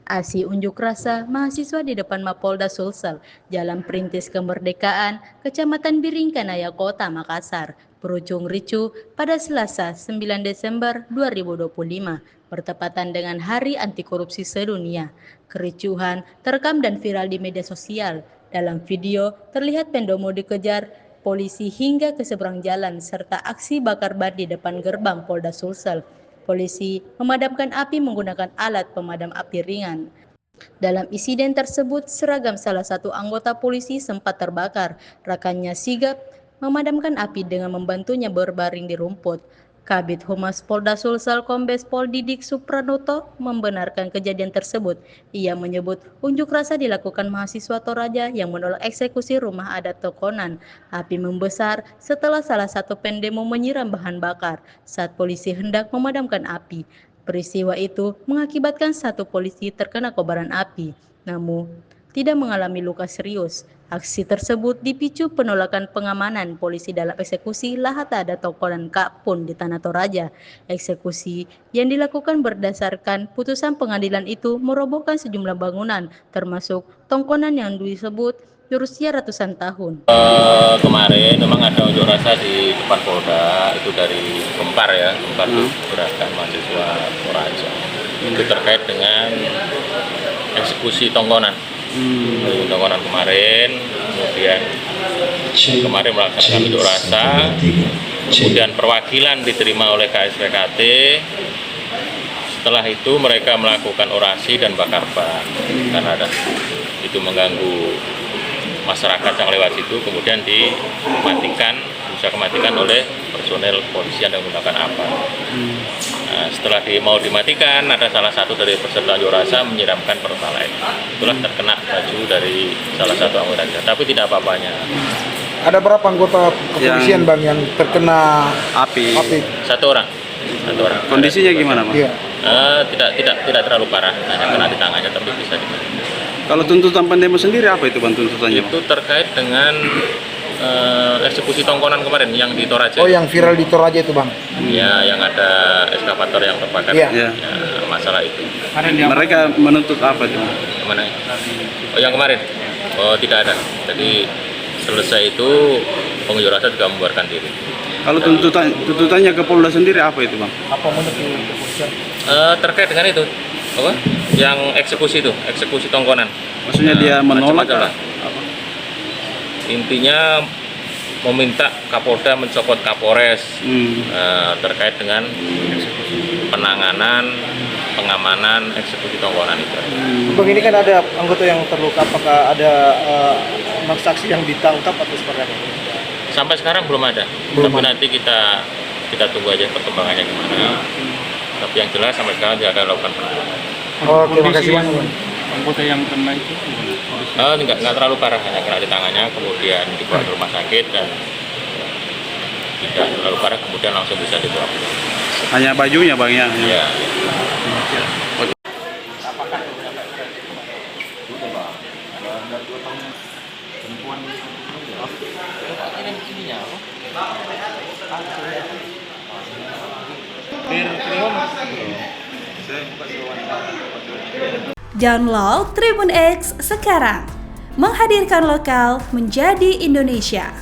Aksi unjuk rasa mahasiswa di depan Mapolda Sulsel, Jalan Perintis Kemerdekaan, Kecamatan Biringkanaya, Kota Makassar, berujung ricuh pada Selasa 9 Desember 2025, bertepatan dengan Hari Anti Korupsi Sedunia. Kericuhan terekam dan viral di media sosial. Dalam video, terlihat pendomo dikejar polisi hingga ke seberang jalan, serta aksi bakar ban di depan gerbang Polda Sulsel. Polisi memadamkan api menggunakan alat pemadam api ringan. Dalam insiden tersebut, seragam salah satu anggota polisi sempat terbakar. Rekannya sigap memadamkan api dengan membantunya berbaring di rumput. Kabid Humas Polda Sulsel Kombes Pol Didik Supranoto membenarkan kejadian tersebut. Ia menyebut unjuk rasa dilakukan mahasiswa Toraja yang menolak eksekusi rumah adat Tokonan. Api membesar setelah salah satu pendemo menyiram bahan bakar saat polisi hendak memadamkan api. Peristiwa itu mengakibatkan satu polisi terkena kobaran api, namun tidak mengalami luka serius. Aksi tersebut dipicu penolakan pengamanan polisi dalam eksekusi Lahat Adat Tokonan Kapun di Tanah Toraja. Eksekusi yang dilakukan berdasarkan putusan pengadilan itu merobohkan sejumlah bangunan, termasuk tongkonan yang disebut berusia ratusan tahun. Kemarin memang ada unjuk rasa di depan Polda, itu dari Gempar ya, Gempar itu gerakan mahasiswa Toraja. Itu terkait dengan eksekusi tongkonan. Tongkonan kemarin, kemudian kemarin melaksanakan unjuk rasa, kemudian perwakilan diterima oleh KSPKT. Setelah itu mereka melakukan orasi dan bakar ban karena ada itu mengganggu masyarakat yang lewat situ, kemudian bisa kematikan oleh personel polisi yang menggunakan apa. Nah, setelah mau dimatikan, ada salah satu dari peserta unjuk rasa menyiramkan pertalite. Itulah terkena baju dari salah satu anggota, tapi tidak apa-apanya. Ada berapa anggota kepolisian Bang yang terkena api? Satu orang. Kondisinya gimana Bang? Iya. Tidak terlalu parah, hanya kena di tangannya, tapi bisa dimatikan. Kalau tuntutan pendemo sendiri apa itu Bang tuntutannya? Itu terkait dengan eksekusi tongkonan kemarin yang di Toraja. Oh, yang viral di Toraja itu Bang? Ya, yang ada eskavator yang terbakar. Iya. Ya, masalah itu. Mereka menuntut apa itu? Mana? Oh, yang kemarin? Oh, tidak ada. Jadi selesai itu pengunjuk rasa juga membubarkan diri. Kalau tuntutannya ke Polda sendiri apa itu Bang? Apa menurut kepolisian? Terkait dengan itu, apa? Yang eksekusi tongkonan. Maksudnya dia menolak lah. Intinya meminta Kapolda mencopot Kapolres terkait dengan penanganan, pengamanan eksekusi tongkonan itu. Bang, ini kan ada anggota yang terluka, apakah ada saksi yang ditangkap atau seperti apa? Sampai sekarang belum ada. Tapi nanti kita tunggu aja perkembangannya gimana. Tapi yang jelas sampai sekarang tidak ada lakukan penangkapan. Oh, terima kasih Bang. Anggota yang kena itu? Nggak terlalu parah, hanya kena di tangannya, kemudian dibawa ke rumah sakit dan tidak terlalu parah, kemudian langsung bisa dibawa. Hanya bajunya Bang ya? Iya. Download Tribun X sekarang, menghadirkan lokal menjadi Indonesia.